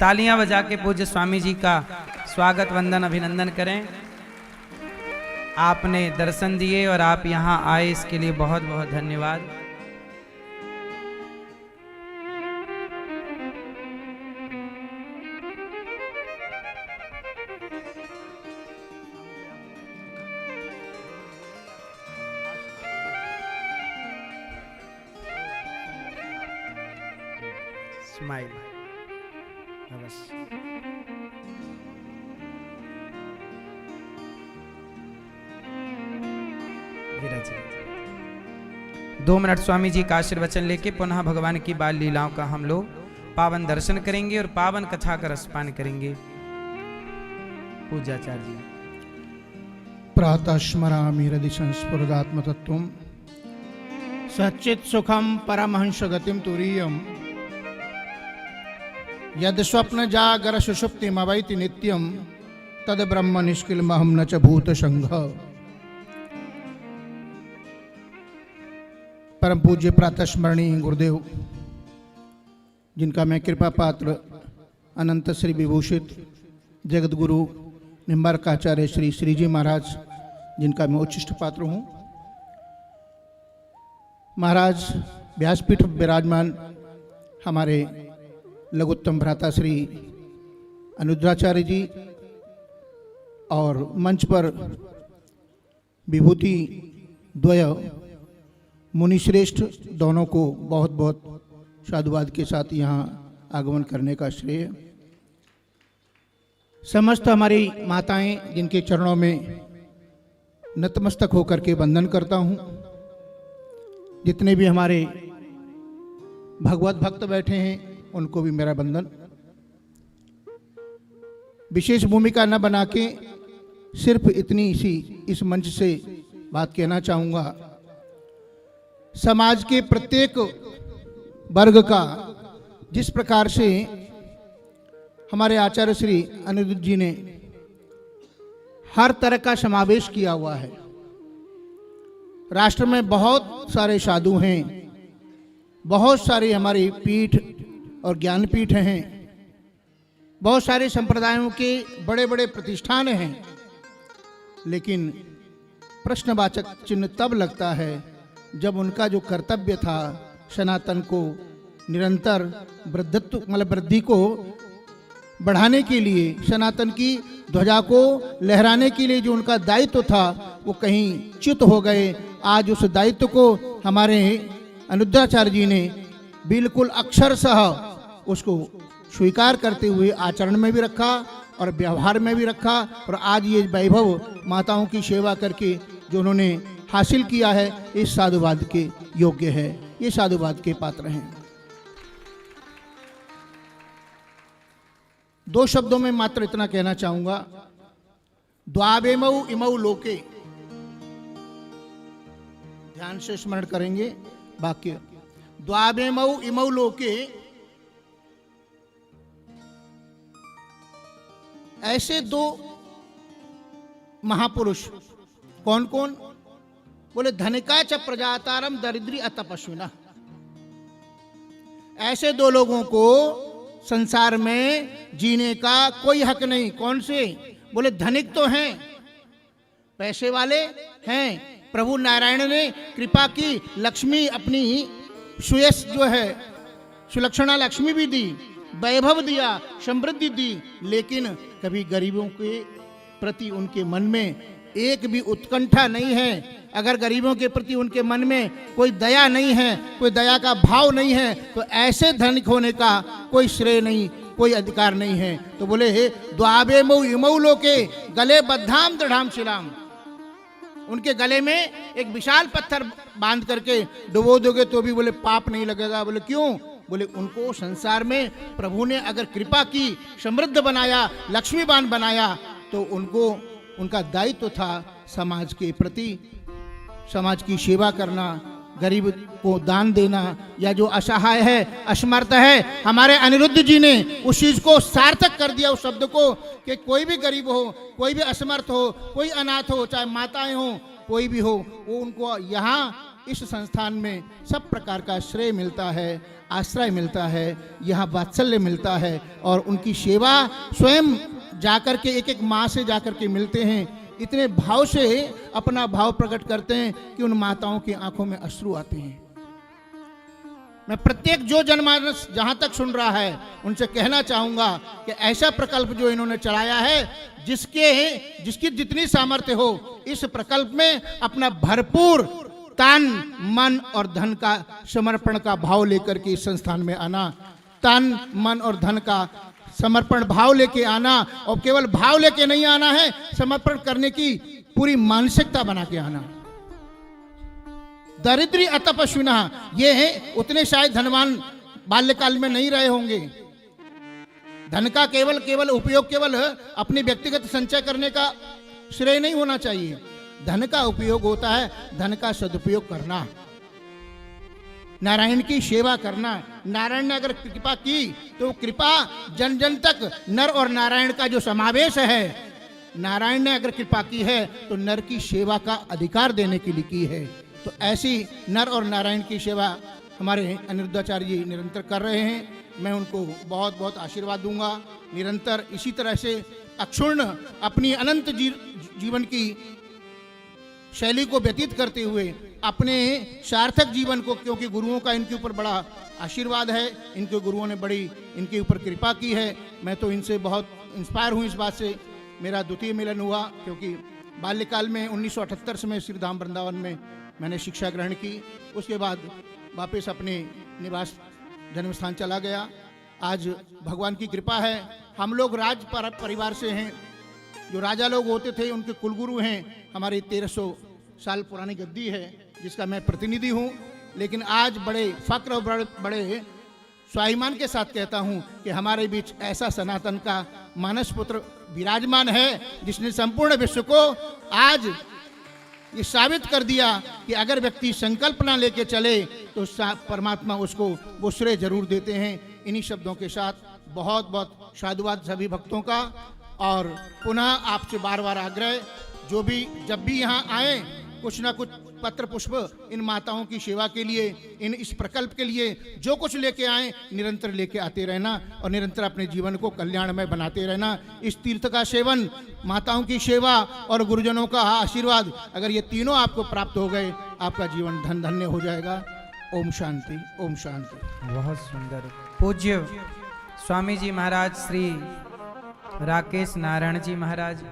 तालियां बजा के पूज्य स्वामी जी का स्वागत वंदन अभिनंदन करें। आपने दर्शन दिए और आप यहाँ आए, इसके लिए बहुत बहुत धन्यवाद। स्माइल अवश्य। विराजित 2 मिनट स्वामी जी का आशीर्वचन लेके पुनः भगवान की बाल लीलाओं का हम लोग पावन दर्शन करेंगे और पावन कथा का रसपान करेंगे। पूज्याचार्य जी। प्रातः स्मरामि हृदि संस्फुरदात्मतत्त्वं सच्चित् सुखम परमहंस गतिम तुरीयम यद स्वप्न जागर सुषुप्तिमवैति नित्यम तद ब्रह्म निष्किलमहं न च भूत संघ। परम पूज्य प्रातः स्मरणीय गुरुदेव, जिनका मैं कृपा पात्र अनंत श्री विभूषित जगत गुरु निम्बारकाचार्य श्री श्रीजी महाराज, जिनका मैं उच्चिष्ट पात्र हूँ। महाराज व्यासपीठ विराजमान हमारे लघुत्तम भ्राता श्री अनुद्राचार्य जी और मंच पर विभूति द्वय मुनिश्रेष्ठ दोनों को बहुत बहुत साधुवाद के साथ यहाँ आगमन करने का श्रेय। समस्त हमारी माताएं, जिनके चरणों में नतमस्तक होकर के वंदन करता हूँ। जितने भी हमारे भगवत भक्त बैठे हैं उनको भी मेरा वंदन। विशेष भूमिका न बना के सिर्फ इतनी सी इस मंच से बात कहना चाहूँगा। समाज के प्रत्येक वर्ग का जिस प्रकार से हमारे आचार्य श्री अनिरुद्ध जी ने हर तरह का समावेश किया हुआ है। राष्ट्र में बहुत सारे साधु हैं, बहुत सारी हमारी पीठ और ज्ञानपीठ हैं, बहुत सारे संप्रदायों के बड़े बड़े प्रतिष्ठान हैं, लेकिन प्रश्नवाचक चिन्ह तब लगता है जब उनका जो कर्तव्य था सनातन को निरंतर वृद्धि को बढ़ाने के लिए, सनातन की ध्वजा को लहराने के लिए जो उनका दायित्व था वो कहीं च्युत हो गए। आज उस दायित्व को हमारे अनुद्राचार्य जी ने बिल्कुल अक्षरशः उसको स्वीकार करते हुए आचरण में भी रखा और व्यवहार में भी रखा, और आज ये वैभव माताओं की सेवा करके जो उन्होंने हासिल किया है, इस साधुवाद के योग्य है, ये साधुवाद के पात्र हैं। 2 शब्दों में मात्र इतना कहना चाहूंगा। द्वावेमौ इमौ लोके, ध्यान से स्मरण करेंगे वाक्य। द्वावेमौ इमौ लोके, ऐसे 2 महापुरुष कौन कौन? बोले धनिका च प्रजातारम दरिद्री अतपस्विना। ऐसे 2 लोगों को संसार में जीने का कोई हक नहीं। कौन से? बोले धनिक तो हैं, पैसे वाले हैं, प्रभु नारायण ने कृपा की, लक्ष्मी अपनी सुयश जो है सुलक्षणा लक्ष्मी भी दी, वैभव दिया, समृद्धि दी, लेकिन कभी गरीबों के प्रति उनके मन में एक भी उत्कंठा नहीं है। अगर गरीबों के प्रति उनके मन में कोई दया नहीं है, कोई दया का भाव नहीं है, तो ऐसे धनिक होने का कोई श्रेय नहीं, कोई अधिकार नहीं है। तो बोले द्वावेमौ इमौ लोके गले बद्धाम दृढ़ाम शिलाम। उनके गले में एक विशाल पत्थर बांध करके डुबो दोगे तो भी बोले पाप नहीं लगेगा। बोले क्यों? बोले उनको संसार में प्रभु ने अगर कृपा की, समृद्ध बनाया, लक्ष्मीवान बनाया, तो उनको उनका दायित्व था समाज के प्रति, समाज की सेवा करना, गरीब को दान देना, या जो असहाय है, असमर्थ है, हमारे अनिरुद्ध जी ने उस चीज को सार्थक कर दिया, उस शब्द को, कि कोई भी गरीब हो, कोई भी असमर्थ हो, कोई अनाथ हो, चाहे माताएं हो, कोई भी हो, वो उनको यहाँ इस संस्थान में सब प्रकार का श्रेय मिलता है। आश्रय मिलता है, यहाँ वात्सल्य मिलता है और उनकी सेवा स्वयं जाकर के एक एक माँ से जाकर के मिलते हैं। इतने भाव से अपना भाव प्रकट करते हैं कि उन माताओं की आंखों में अश्रु आते हैं। मैं प्रत्येक जो जनमानस जहां तक सुन रहा है उनसे कहना चाहूंगा कि ऐसा प्रकल्प जो इन्होंने चलाया है, जिसकी जितनी सामर्थ्य हो, इस प्रकल्प में अपना भरपूर तन मन और धन का समर्पण का भाव लेकर के इस संस्थान में आना, तन मन और धन का समर्पण भाव लेके आना, और केवल भाव लेके नहीं आना है, समर्पण करने की पूरी मानसिकता बना के आना। दरिद्री अतपशुना, ये है उतने शायद धनवान बाल्यकाल में नहीं रहे होंगे। धन का केवल उपयोग केवल अपनी व्यक्तिगत संचय करने का श्रेय नहीं होना चाहिए। धन का उपयोग होता है धन का सदुपयोग करना, नारायण की सेवा करना। नारायण ने अगर कृपा की तो कृपा जन जन तक नर और नारायण का जो समावेश है, नारायण ने अगर कृपा की है तो नर की सेवा का अधिकार देने के लिए की है। तो ऐसी नर और नारायण की सेवा हमारे अनिरुद्धाचार्य जी निरंतर कर रहे हैं। मैं उनको बहुत बहुत आशीर्वाद दूंगा। निरंतर इसी तरह से अक्षुण्ण अपनी अनंत जीवन की शैली को व्यतीत करते हुए अपने सार्थक जीवन को, क्योंकि गुरुओं का इनके ऊपर बड़ा आशीर्वाद है, इनके गुरुओं ने बड़ी इनके ऊपर कृपा की है। मैं तो इनसे बहुत इंस्पायर हूँ। इस बात से मेरा द्वितीय मिलन हुआ, क्योंकि बाल्यकाल में 1978 से मैं श्री धाम वृंदावन में मैंने शिक्षा ग्रहण की। उसके बाद वापस अपने निवास जन्म स्थान चला गया। आज भगवान की कृपा है, हम लोग राज परिवार से हैं। जो राजा लोग होते थे उनके कुलगुरु हैं। हमारी 1300 साल पुरानी गद्दी है जिसका मैं प्रतिनिधि हूँ। लेकिन आज बड़े फक्र और बड़े स्वाभिमान के साथ कहता हूँ कि हमारे बीच ऐसा सनातन का मानस पुत्र विराजमान है जिसने संपूर्ण विश्व को आज ये साबित कर दिया कि अगर व्यक्ति संकल्प ना लेके चले तो परमात्मा उसको वो श्रेय जरूर देते हैं। इन्हीं शब्दों के साथ बहुत बहुत साधुवाद सभी भक्तों का। और पुनः आपसे बार बार आग्रह, जो भी जब भी यहाँ आए कुछ ना कुछ पत्र पुष्प इन माताओं की सेवा के लिए, इन इस प्रकल्प के लिए जो कुछ लेके आए निरंतर लेके आते रहना और निरंतर अपने जीवन को कल्याणमय बनाते रहना। इस तीर्थ का सेवन, माताओं की सेवा और गुरुजनों का आशीर्वाद, अगर ये तीनों आपको प्राप्त हो गए, आपका जीवन धन धन्य हो जाएगा। ओम शांति, ओम शांति। बहुत सुंदर। पूज्य स्वामी जी महाराज श्री राकेश नारायण जी महाराज,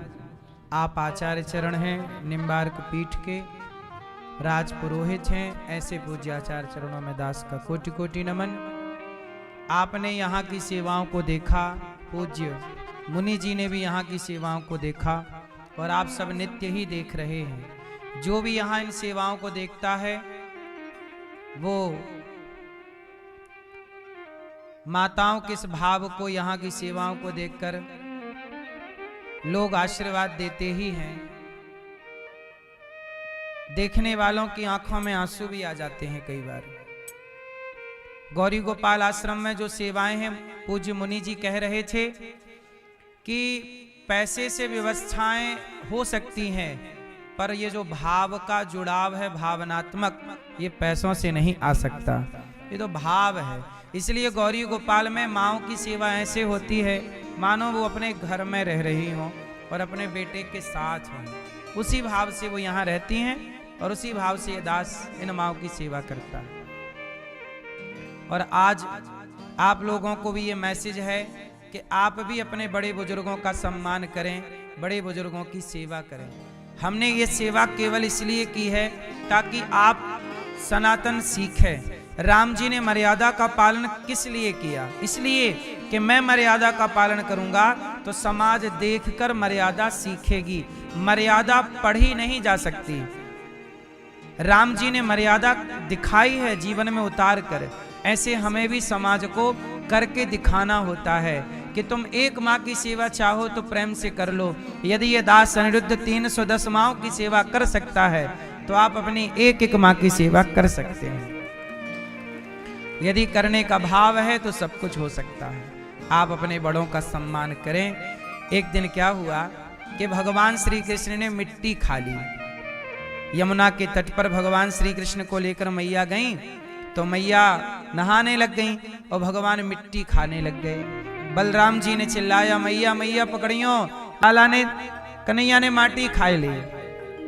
आप आचार्य चरण हैं, निम्बार्क पीठ के राज पुरोहित हैं। ऐसे पूज्य आचार्य चरणों में दास का कोटि कोटि नमन। आपने यहाँ की सेवाओं को देखा, पूज्य मुनि जी ने भी यहाँ की सेवाओं को देखा और आप सब नित्य ही देख रहे हैं। जो भी यहाँ इन सेवाओं को देखता है वो माताओं के इस भाव को, यहाँ की सेवाओं को देखकर लोग आशीर्वाद देते ही हैं। देखने वालों की आंखों में आंसू भी आ जाते हैं कई बार। गौरी गोपाल आश्रम में जो सेवाएं हैं, पूज्य मुनि जी कह रहे थे कि पैसे से व्यवस्थाएं हो सकती हैं, पर ये जो भाव का जुड़ाव है भावनात्मक, ये पैसों से नहीं आ सकता, ये तो भाव है। इसलिए गौरी गोपाल में माँओं की सेवा ऐसे होती है मानो वो अपने घर में रह रही हों और अपने बेटे के साथ हों। उसी भाव से वो यहाँ रहती हैं और उसी भाव से ये दास इन माँओं की सेवा करता है। और आज आप लोगों को भी ये मैसेज है कि आप भी अपने बड़े बुजुर्गों का सम्मान करें, बड़े बुजुर्गों की सेवा करें। हमने ये सेवा केवल इसलिए की है ताकि आप सनातन सीखें। राम जी ने मर्यादा का पालन किस लिए किया? इसलिए कि मैं मर्यादा का पालन करूंगा तो समाज देखकर मर्यादा सीखेगी। मर्यादा पढ़ी नहीं जा सकती। राम जी ने मर्यादा दिखाई है जीवन में उतार कर। ऐसे हमें भी समाज को करके दिखाना होता है कि तुम एक माँ की सेवा चाहो तो प्रेम से कर लो। यदि ये दास अनिरुद्ध 310 माँओं की सेवा कर सकता है तो आप अपनी एक एक माँ की सेवा कर सकते हैं। यदि करने का भाव है तो सब कुछ हो सकता है। आप अपने बड़ों का सम्मान करें। एक दिन क्या हुआ कि भगवान श्री कृष्ण ने मिट्टी खा ली। यमुना के तट पर भगवान श्री कृष्ण को लेकर मैया गईं तो मैया नहाने लग गई और भगवान मिट्टी खाने लग गए। बलराम जी ने चिल्लाया, मैया मैया पकड़ियो, लाला ने कन्हैया ने माटी खाई ली।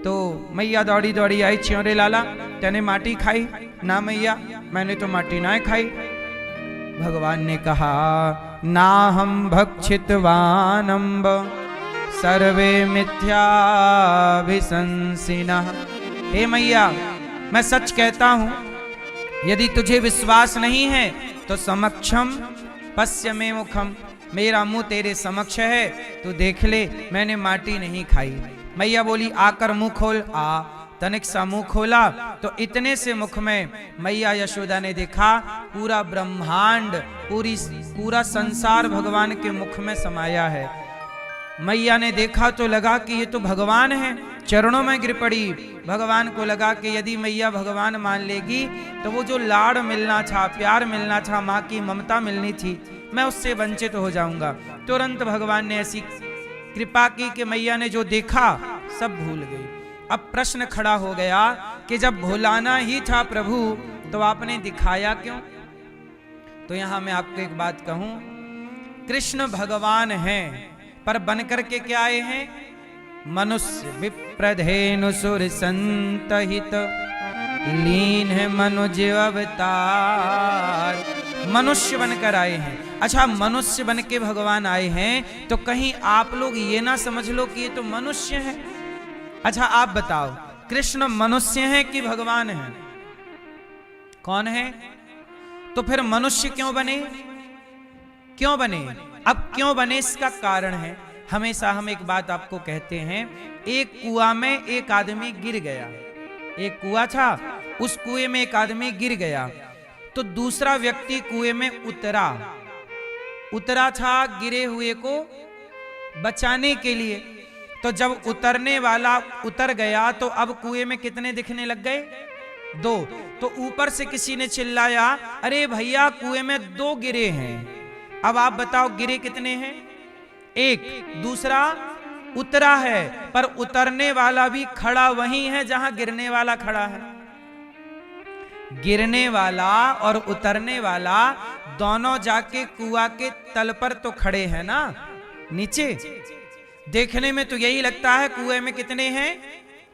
तो मैया दौड़ी दौड़ी आई, च्योरे लाला तेने माटी खाई? ना मैया मैंने तो माटी ना खाई। भगवान ने कहा, ना हम भक्षितवानम्ब सर्वे मिथ्याभिशंसिनः। हे मैया मैं सच कहता हूं, यदि तुझे विश्वास नहीं है तो समक्षम पश्य में मुखम, मेरा मुंह तेरे समक्ष है, तू देख ले, मैंने माटी नहीं खाई। मैया बोली, आकर मुंह खोल। तनिक सा मुंह खोला तो इतने से मुख में मैया यशोदा ने देखा पूरा ब्रह्मांड, पूरा संसार भगवान के मुख में समाया है। मैया ने देखा तो लगा कि ये तो भगवान है, चरणों में गिर पड़ी। भगवान को लगा कि यदि मैया भगवान मान लेगी तो वो जो लाड़ मिलना था, प्यार मिलना था, माँ की ममता मिलनी थी, मैं उससे वंचित हो जाऊंगा। तुरंत भगवान ने ऐसी कृपा की कि मैया ने जो देखा सब भूल गई। अब प्रश्न खड़ा हो गया कि जब भुलाना ही था प्रभु तो आपने दिखाया क्यों? तो यहां मैं आपको एक बात कहूं, कृष्ण भगवान हैं पर बनकर के क्या आए हैं? मनुष्य। विप्रधेनु सुर संतहित लीन है मनुज अवतार। मनुष्य बनकर आए हैं। अच्छा, मनुष्य बन के भगवान आए हैं तो कहीं आप लोग ये ना समझ लो कि ये तो मनुष्य है। अच्छा आप बताओ, कृष्ण मनुष्य हैं कि भगवान हैं? कौन है? तो फिर मनुष्य क्यों बने? क्यों बने? अब क्यों बने इसका कारण है। हमेशा हम एक बात आपको कहते हैं, एक कुआं में एक आदमी गिर गया। एक कुआं था, उस कुएं में एक आदमी गिर गया तो दूसरा व्यक्ति कुएं में उतरा था गिरे हुए को बचाने के लिए। तो जब उतरने वाला उतर गया तो अब कुएं में कितने दिखने लग गए? 2। तो ऊपर से किसी ने चिल्लाया, अरे भैया कुएं में 2 गिरे हैं। अब आप बताओ गिरे कितने हैं? 1। दूसरा उतरा है, पर उतरने वाला भी खड़ा वहीं है जहां गिरने वाला खड़ा है। गिरने वाला और उतरने वाला दोनों जाके कुआं के तल पर तो खड़े हैं ना, नीचे। देखने में तो यही लगता है कुएं में कितने हैं?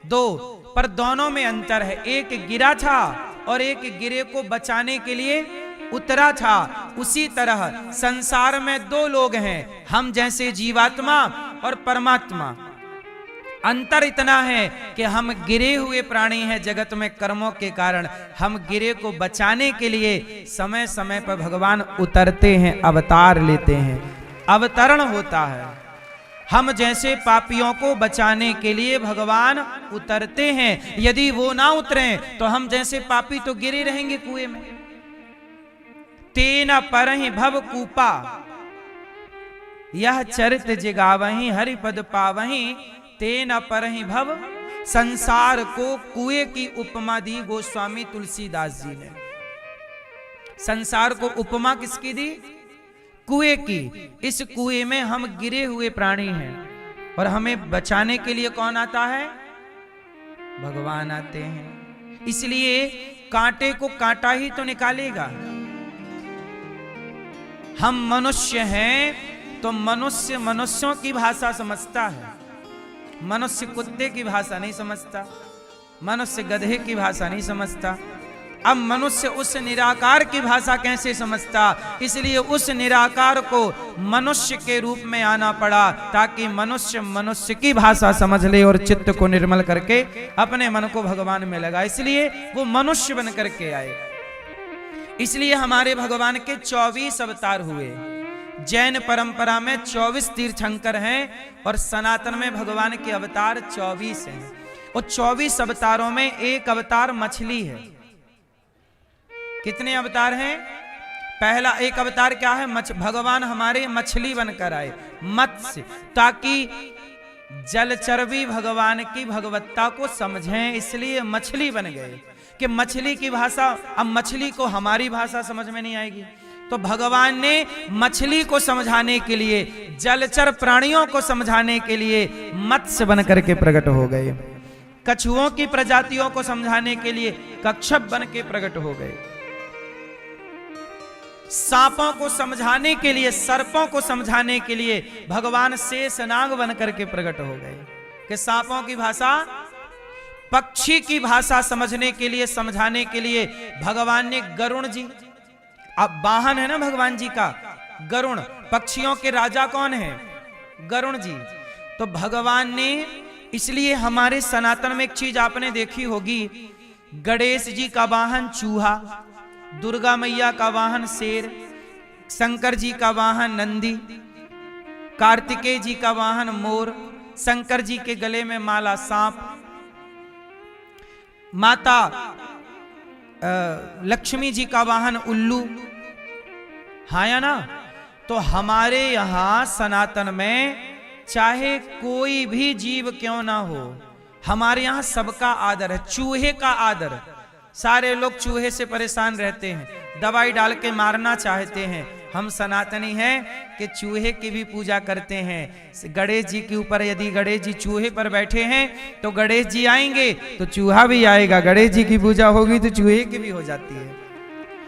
2, पर दोनों में अंतर है। एक गिरा था और एक गिरे को बचाने के लिए उतरा था। उसी तरह संसार में 2 लोग हैं, हम जैसे जीवात्मा और परमात्मा। अंतर इतना है कि हम गिरे हुए प्राणी हैं जगत में कर्मों के कारण। हम गिरे को बचाने के लिए समय समय पर भगवान उतरते हैं, अवतार लेते हैं, अवतरण होता है। हम जैसे पापियों को बचाने के लिए भगवान उतरते हैं। यदि वो ना उतरें तो हम जैसे पापी तो गिरे रहेंगे कुएं में। तेना परहि भव कूपा, यह चरित जिगावहीं हरिपद पावहीं। तेना परहि भव, संसार को कुएं की उपमा दी गोस्वामी तुलसीदास जी ने। संसार को उपमा किसकी दी? कुएं की। इस कुएं में हम गिरे हुए प्राणी हैं और हमें बचाने के लिए कौन आता है? भगवान आते हैं। इसलिए कांटे को कांटा ही तो निकालेगा। हम मनुष्य हैं तो मनुष्य मनुष्यों की भाषा समझता है, मनुष्य कुत्ते की भाषा नहीं समझता, मनुष्य गधे की भाषा नहीं समझता। अब मनुष्य उस निराकार की भाषा कैसे समझता? इसलिए उस निराकार को मनुष्य के रूप में आना पड़ा ताकि मनुष्य मनुष्य की भाषा समझ ले और चित्त को निर्मल करके अपने मन को भगवान में लगा। इसलिए वो मनुष्य बन करके आए। इसलिए हमारे भगवान के 24 अवतार हुए। जैन परंपरा में 24 तीर्थंकर हैं और सनातन में भगवान के अवतार 24 हैं। और 24 अवतारों में एक अवतार मछली है। कितने अवतार हैं? पहला एक अवतार क्या है? भगवान हमारे मछली बनकर आए, मत्स्य, ताकि जलचर भी भगवान की भगवत्ता को समझें। इसलिए मछली बन गए कि मछली की भाषा, अब मछली को हमारी भाषा समझ में नहीं आएगी तो भगवान ने मछली को समझाने के लिए, जलचर प्राणियों को समझाने के लिए मत्स्य बन करके प्रकट हो गए। कछुओं की प्रजातियों को समझाने के लिए कच्छप बन के प्रकट हो गए। सांपों को समझाने के लिए, सर्पों को समझाने के लिए भगवान शेषनाग बन करके प्रकट हो गए कि सांपों की भाषा, पक्षी की भाषा समझने के लिए, समझाने के लिए भगवान ने गरुण जी, अब वाहन है ना भगवान जी का गरुण, पक्षियों के राजा कौन है? गरुण जी। तो भगवान ने, इसलिए हमारे सनातन में एक चीज आपने देखी होगी, गणेश जी का वाहन चूहा, दुर्गा मैया का वाहन शेर, शंकर जी का वाहन नंदी, कार्तिकेय जी का वाहन मोर, शंकर जी के गले में माला सांप, माता लक्ष्मी जी का वाहन उल्लू, हाँ या ना? तो हमारे यहां सनातन में चाहे कोई भी जीव क्यों ना हो, हमारे यहां सबका आदर है। चूहे का आदर, सारे लोग चूहे से परेशान रहते हैं, दवाई डाल के मारना चाहते हैं। हम सनातनी हैं कि चूहे की भी पूजा करते हैं। गणेश जी के ऊपर यदि गणेश जी चूहे पर बैठे हैं तो गणेश जी आएंगे तो चूहा भी आएगा, गणेश जी की पूजा होगी तो चूहे की भी हो जाती है।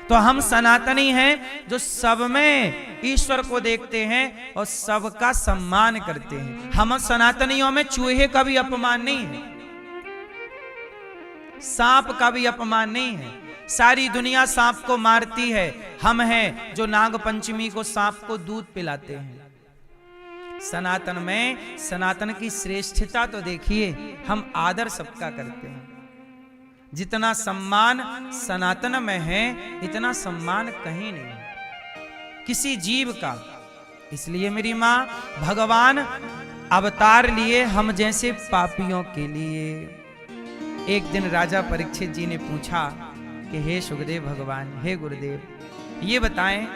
तो हम सनातनी हैं जो सब में ईश्वर को देखते हैं और सबका सम्मान करते हैं। हम सनातनियों में चूहे का भी अपमान नहीं है, सांप का भी अपमान नहीं है। सारी दुनिया सांप को मारती है, हम हैं जो नाग पंचमी को सांप को दूध पिलाते हैं। सनातन में सनातन की श्रेष्ठता तो देखिए, हम आदर सबका करते हैं। जितना सम्मान सनातन में है इतना सम्मान कहीं नहीं है किसी जीव का। इसलिए मेरी मां, भगवान अवतार लिए हम जैसे पापियों के लिए। एक दिन राजा परीक्षित जी ने पूछा कि हे सुखदेव भगवान, हे गुरुदेव, ये बताएं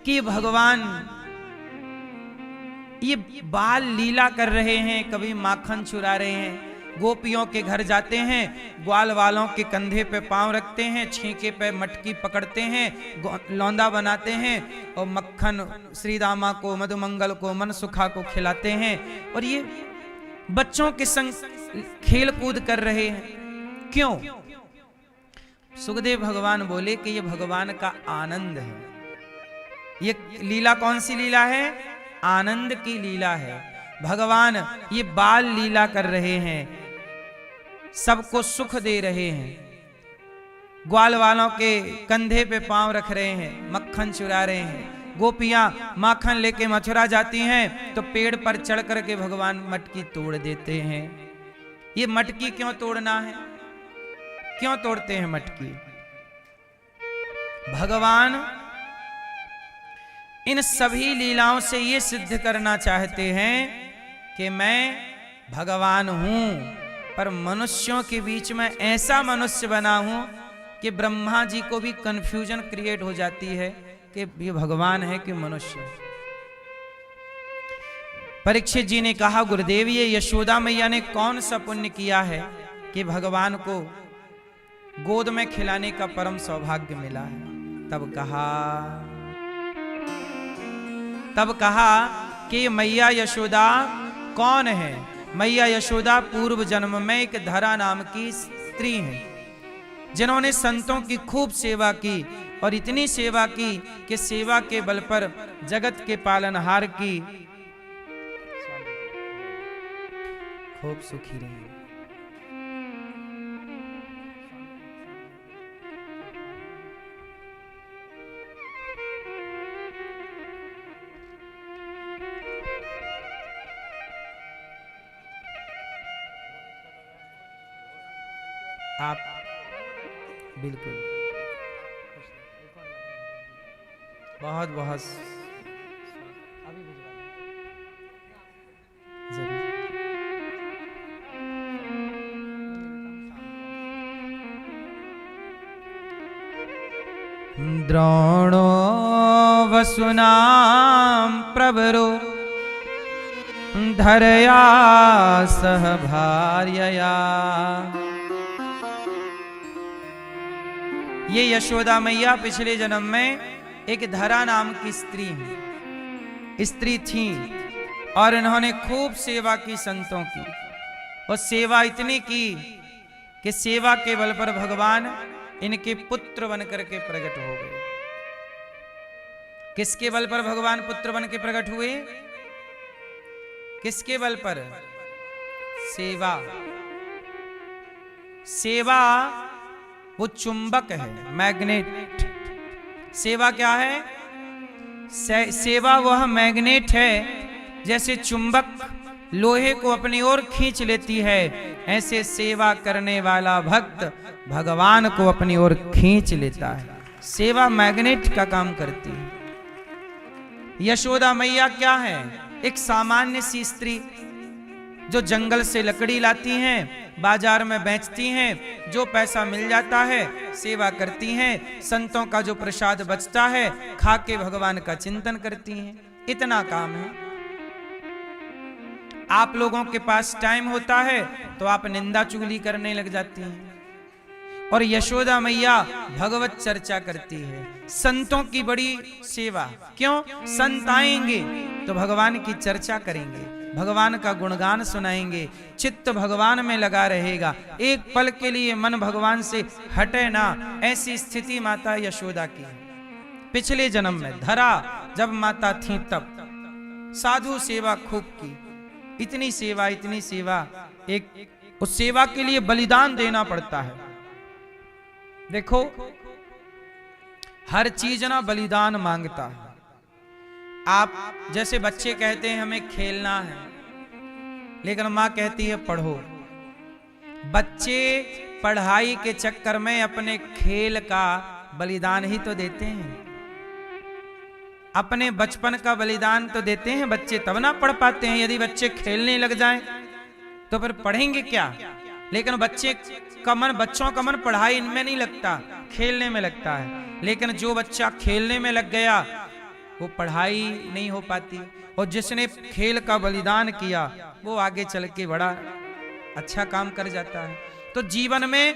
कि भगवान ये बाल लीला कर रहे हैं, कभी माखन चुरा रहे हैं, गोपियों के घर जाते हैं, ग्वाल वालों के कंधे पे पांव रखते हैं, छींके पे मटकी पकड़ते हैं, लौंदा बनाते हैं और मक्खन श्री दामा को, मधुमंगल को, मनसुखा को खिलाते हैं और ये बच्चों के संग खेल कूद कर रहे हैं। क्यों? सुखदेव भगवान बोले कि ये भगवान का आनंद है। ये लीला कौन सी लीला है? आनंद की लीला है। भगवान ये बाल लीला कर रहे हैं, सबको सुख दे रहे हैं, ग्वाल वालों के कंधे पे पांव रख रहे हैं, मक्खन चुरा रहे हैं। गोपियां माखन लेके मथुरा जाती हैं तो पेड़ पर चढ़ करके भगवान मटकी तोड़ देते हैं। ये मटकी क्यों तोड़ना है? क्यों तोड़ते हैं मटकी? भगवान इन सभी लीलाओं से ये सिद्ध करना चाहते हैं कि मैं भगवान हूं, पर मनुष्यों के बीच में ऐसा मनुष्य बना हूं कि ब्रह्मा जी को भी कंफ्यूजन क्रिएट हो जाती है कि ये भगवान है कि मनुष्य। परीक्षित जी ने कहा, गुरुदेव ये यशोदा मैया ने कौन सा पुण्य किया है कि भगवान को गोद में खिलाने का परम सौभाग्य मिला है। तब कहा कि मैया यशोदा कौन है? मैया यशोदा पूर्व जन्म में एक धरा नाम की स्त्री हैं, जिन्होंने संतों की खूब सेवा की और इतनी सेवा की कि सेवा के बल पर जगत के पालनहार की खूब सुखी रही। आप बिल्कुल बहुत बहुत जरूर। द्रोणो वसुनाम प्रवरो धरया सह भार्यया। ये यशोदा मैया पिछले जन्म में एक धरा नाम की स्त्री थी और इन्होंने खूब सेवा की संतों की, और सेवा इतनी की कि सेवा के बल पर भगवान इनके पुत्र बनकर के प्रकट हो गए। किसके बल पर भगवान पुत्र बन के प्रकट हुए? किसके बल पर? सेवा। सेवा वो चुंबक है, मैग्नेट। सेवा क्या है? सेवा वह मैग्नेट है, जैसे चुंबक लोहे को अपनी ओर खींच लेती है, ऐसे सेवा करने वाला भक्त भगवान को अपनी ओर खींच लेता है। सेवा मैग्नेट का काम करती है। यशोदा मैया क्या है? एक सामान्य सी स्त्री जो जंगल से लकड़ी लाती हैं, बाजार में बेचती हैं, जो पैसा मिल जाता है सेवा करती हैं, संतों का जो प्रसाद बचता है खा के भगवान का चिंतन करती हैं। इतना काम है। आप लोगों के पास टाइम होता है तो आप निंदा चुगली करने लग जाती हैं, और यशोदा मैया भगवत चर्चा करती है। संतों की बड़ी सेवा। क्यों? संत आएंगे तो भगवान की चर्चा करेंगे, भगवान का गुणगान सुनाएंगे, चित्त भगवान में लगा रहेगा, एक पल के लिए मन भगवान से हटे ना। ऐसी स्थिति माता यशोदा की है। पिछले जन्म में धरा जब माता थी तब साधु सेवा खूब की। इतनी सेवा, इतनी सेवा, एक उस सेवा के लिए बलिदान देना पड़ता है। देखो हर चीज ना बलिदान मांगता है। आप जैसे बच्चे कहते हैं हमें खेलना है, लेकिन मां कहती है पढ़ो। बच्चे पढ़ाई के चक्कर में अपने खेल का बलिदान ही तो देते हैं, अपने बचपन का बलिदान तो देते हैं बच्चे, तब ना पढ़ पाते हैं। यदि बच्चे खेलने लग जाएं तो फिर पढ़ेंगे क्या? लेकिन बच्चों का मन पढ़ाई में नहीं लगता, खेलने में लगता है। लेकिन जो बच्चा खेलने में लग गया वो पढ़ाई नहीं हो पाती, और जिसने खेल का बलिदान किया वो आगे चल के बड़ा अच्छा काम कर जाता है। तो जीवन में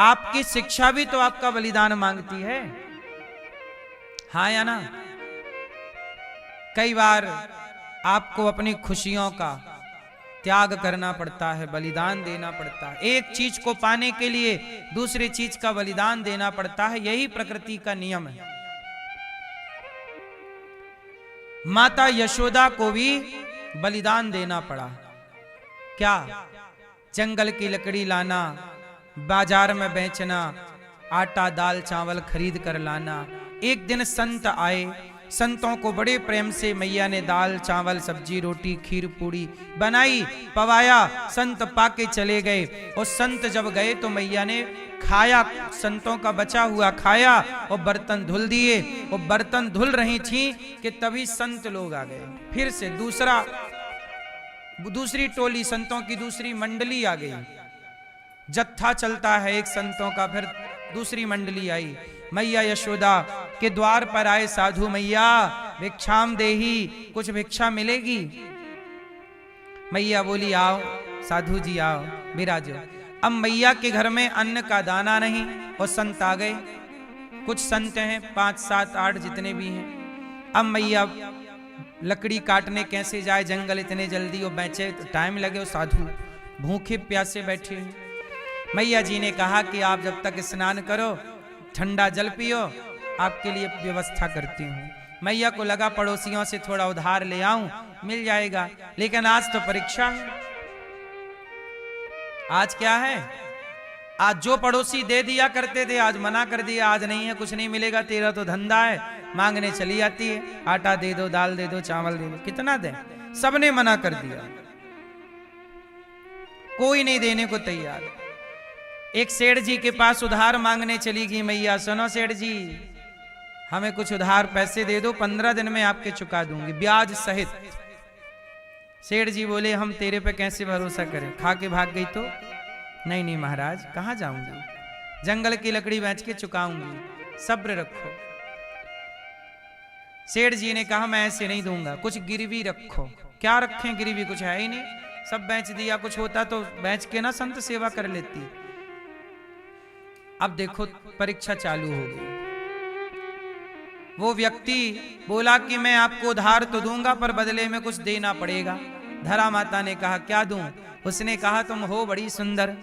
आपकी शिक्षा भी तो आपका बलिदान मांगती है, हाँ या ना? कई बार आपको अपनी खुशियों का त्याग करना पड़ता है, बलिदान देना पड़ता है। एक चीज को पाने के लिए दूसरी चीज का बलिदान देना पड़ता है, यही प्रकृति का नियम है। माता यशोदा को भी बलिदान देना पड़ा। क्या? जंगल की लकड़ी लाना, बाजार में बेचना, आटा दाल चावल खरीद कर लाना। एक दिन संत आए, संतों को बड़े प्रेम से मैया ने दाल चावल सब्जी रोटी खीर पूड़ी बनाई, पवाया। संत पाके चले गए, और संत जब गए तो मैया ने खाया, संतों का बचा हुआ खाया और बर्तन धुल दिए। और बर्तन धुल रही थी कि तभी संत लोग आ गए। फिर से दूसरी टोली संतों की दूसरी मंडली आ गई। जत्था चलता है एक संतों का, फिर दूसरी मंडली आई। मैया यशोदा के द्वार पर आए साधु, मैया भिक्षाम देही, कुछ भिक्षा मिलेगी? मैया बोली आओ साधु जी आओ विराजो। अब मैया के घर में अन्न का दाना नहीं, और संत आ गए। कुछ संत हैं 5, 7, 8 जितने भी हैं। अब मैया लकड़ी काटने कैसे जाए, जंगल इतने जल्दी, और बेचे तो टाइम लगे। और साधु भूखे प्यासे बैठे हैं। मैया जी ने कहा कि आप जब तक स्नान करो ठंडा जल पियो, आपके लिए व्यवस्था करती हूँ। मैया को लगा पड़ोसियों से थोड़ा उधार ले आऊं, मिल जाएगा। लेकिन आज तो परीक्षा है। आज क्या है? आज जो पड़ोसी दे दिया करते थे आज मना कर दिया, आज नहीं है, कुछ नहीं मिलेगा, तेरा तो धंधा है। मांगने चली आती है, आटा दे दो, दाल दे दो, चावल दे दो। कितना दे? सबने मना कर दिया, कोई नहीं देने को तैयार। एक सेठ जी के पास उधार मांगने चली गई मैया। सुनो सेठ जी, हमें कुछ उधार पैसे दे दो, 15 दिन में आपके चुका दूंगी ब्याज सहित। सेठ जी बोले हम तेरे पे कैसे भरोसा करें, खा के भाग गई तो? नहीं नहीं महाराज, कहाँ जाऊंगी, जंगल की लकड़ी बेच के चुकाऊंगी, सब्र रखो। सेठ जी ने कहा मैं ऐसे नहीं दूंगा, कुछ गिरवी रखो। क्या रखें गिरवी? कुछ है ही नहीं, सब बेच दिया। कुछ होता तो बेच के ना संत सेवा कर लेती। अब देखो परीक्षा चालू हो गई। वो व्यक्ति बोला कि मैं आपको उधार तो दूंगा पर बदले में कुछ देना पड़ेगा। धरा माता ने कहा क्या दूं? उसने कहा तुम हो बड़ी सुंदर,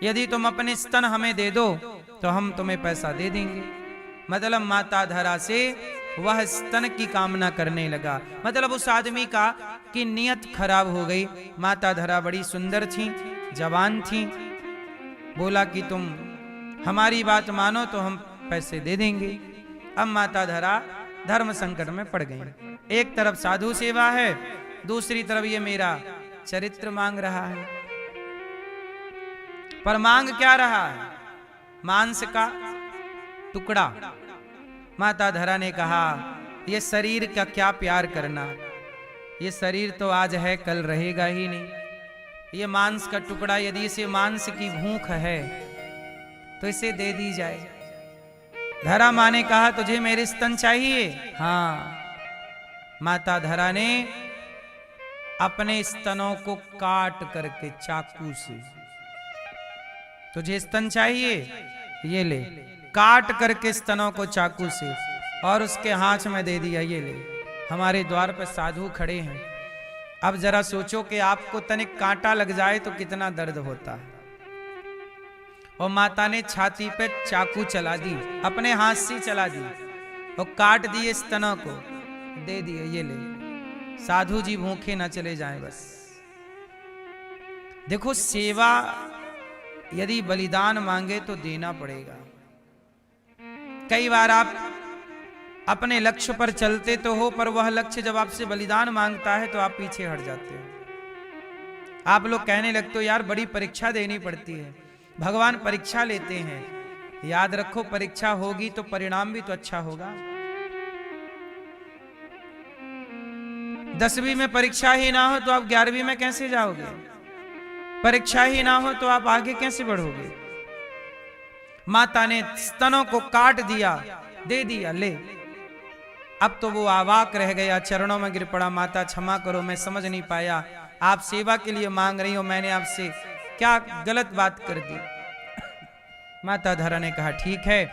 यदि तुम अपने स्तन हमें दे दो तो हम तुम्हें पैसा दे देंगे। मतलब माता धरा से वह स्तन की कामना करने लगा। मतलब उस आदमी का की नियत खराब हो गई। माता धरा बड़ी सुंदर थी, जवान थी। बोला कि तुम हमारी बात मानो तो हम पैसे दे देंगे। अब माता धरा धर्म संकट में पड़ गई। एक तरफ साधु सेवा है, दूसरी तरफ ये मेरा चरित्र मांग रहा है। पर मांग क्या रहा है? मांस का टुकड़ा। माता धरा ने कहा, ये शरीर का क्या प्यार करना, ये शरीर तो आज है कल रहेगा ही नहीं। ये मांस का टुकड़ा, यदि इसे मांस की भूख है तो इसे दे दी जाए। धरा माँ ने कहा, तुझे मेरे स्तन चाहिए? हाँ। माता धरा ने अपने स्तनों को काट करके चाकू से, तुझे स्तन चाहिए, ये ले, काट करके स्तनों को चाकू से और उसके हाथ में दे दिया, ये ले। हमारे द्वार पर साधु खड़े हैं। अब जरा सोचो कि आपको तनिक कांटा लग जाए तो कितना दर्द होता है। और माता ने छाती पे चाकू चला दी, अपने हाथ से चला दी और काट दिए स्तनों को, दे दिए, ये ले। साधु जी भूखे ना चले जाएं बस। देखो, सेवा यदि बलिदान मांगे तो देना पड़ेगा। कई बार आप अपने लक्ष्य पर चलते तो हो, पर वह लक्ष्य जब आपसे बलिदान मांगता है तो आप पीछे हट जाते हो। आप लोग कहने लगते हो, यार बड़ी परीक्षा देनी पड़ती है। भगवान परीक्षा लेते हैं। याद रखो, परीक्षा होगी तो परिणाम भी तो अच्छा होगा। 10वीं में परीक्षा ही ना हो तो आप 11वीं में कैसे जाओगे? परीक्षा ही ना हो तो आप आगे कैसे बढ़ोगे? माता ने स्तनों को काट दिया, दे दिया, ले। अब तो वो अवाक रह गया, चरणों में गिर पड़ा। माता क्षमा करो, मैं समझ नहीं पाया, आप सेवा के लिए मांग रही हो, मैंने आपसे क्या गलत बात कर दी। माता धरा ने कहा, ठीक है,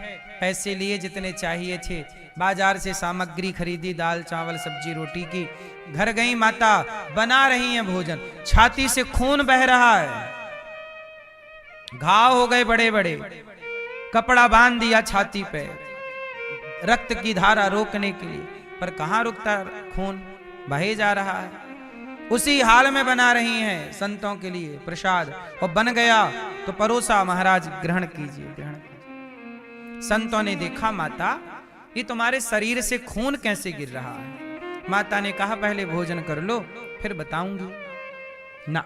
पैसे लिए जितने चाहिए थे, बाजार से सामग्री खरीदी, दाल चावल सब्जी रोटी की। घर गई माता, बना रही हैं भोजन। छाती से खून बह रहा है, घाव हो गए बड़े बड़े। कपड़ा बांध दिया छाती पे रक्त की धारा रोकने के लिए, पर कहां रुकता, खून बहे जा रहा है। उसी हाल में बना रही हैं संतों के लिए प्रसाद, और बन गया तो परोसा, महाराज ग्रहण कीजिए, ग्रहण कीजिए। संतों ने देखा, माता ये तुम्हारे शरीर से खून कैसे गिर रहा है? माता ने कहा, पहले भोजन कर लो फिर बताऊंगी। ना,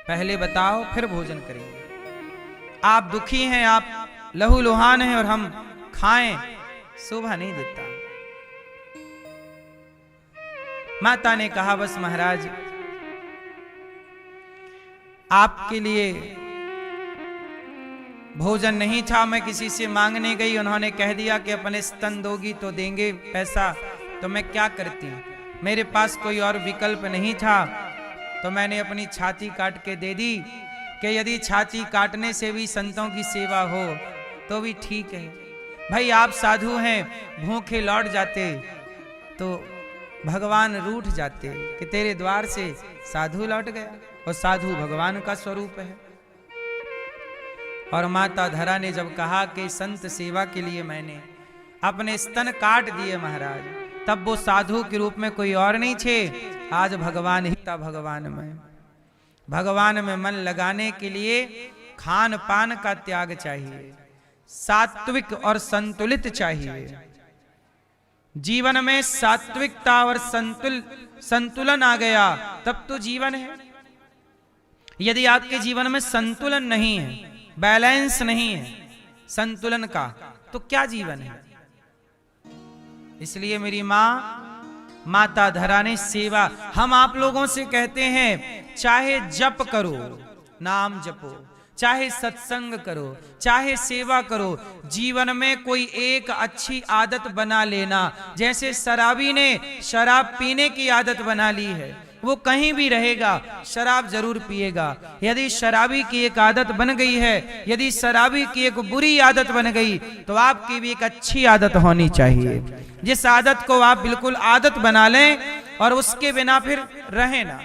पहले बताओ फिर भोजन करेंगे। आप दुखी हैं, आप लहूलुहान हैं और हम खाएं, शोभा नहीं देता। माता ने कहा, बस महाराज आपके लिए भोजन नहीं था, मैं किसी से मांगने गई, उन्होंने कह दिया कि अपने स्तन दोगी तो देंगे पैसा, तो मैं क्या करती? मेरे पास कोई और विकल्प नहीं था, तो मैंने अपनी छाती काट के दे दी कि यदि छाती काटने से भी संतों की सेवा हो तो भी ठीक है। भाई आप साधु हैं, भूखे लौट जाते तो भगवान रूठ जाते कि तेरे द्वार से साधु लौट गया, और साधु भगवान का स्वरूप है। और माता धरा ने जब कहा कि संत सेवा के लिए मैंने अपने स्तन काट दिए महाराज, तब वो साधु के रूप में कोई और नहीं थे, आज भगवान ही था। भगवान में मन लगाने के लिए खान पान का त्याग चाहिए, सात्विक और संतुलित चाहिए। जीवन में सात्विकता और संतुलन आ गया तब तो जीवन है। यदि आपके जीवन में संतुलन नहीं है, बैलेंस नहीं है संतुलन का, तो क्या जीवन है? इसलिए मेरी माता धरा ने सेवा, हम आप लोगों से कहते हैं, चाहे जप करो, नाम जपो, चाहे सत्संग करो, चाहे सेवा करो, जीवन में कोई एक अच्छी आदत बना लेना। जैसे शराबी ने शराब पीने की आदत बना ली है, वो कहीं भी रहेगा शराब जरूर पिएगा। यदि शराबी की एक आदत बन गई है, यदि शराबी की एक बुरी आदत बन गई, तो आपकी भी एक अच्छी आदत होनी चाहिए, जिस आदत को आप बिल्कुल आदत बना लें और उसके बिना फिर रहे ना।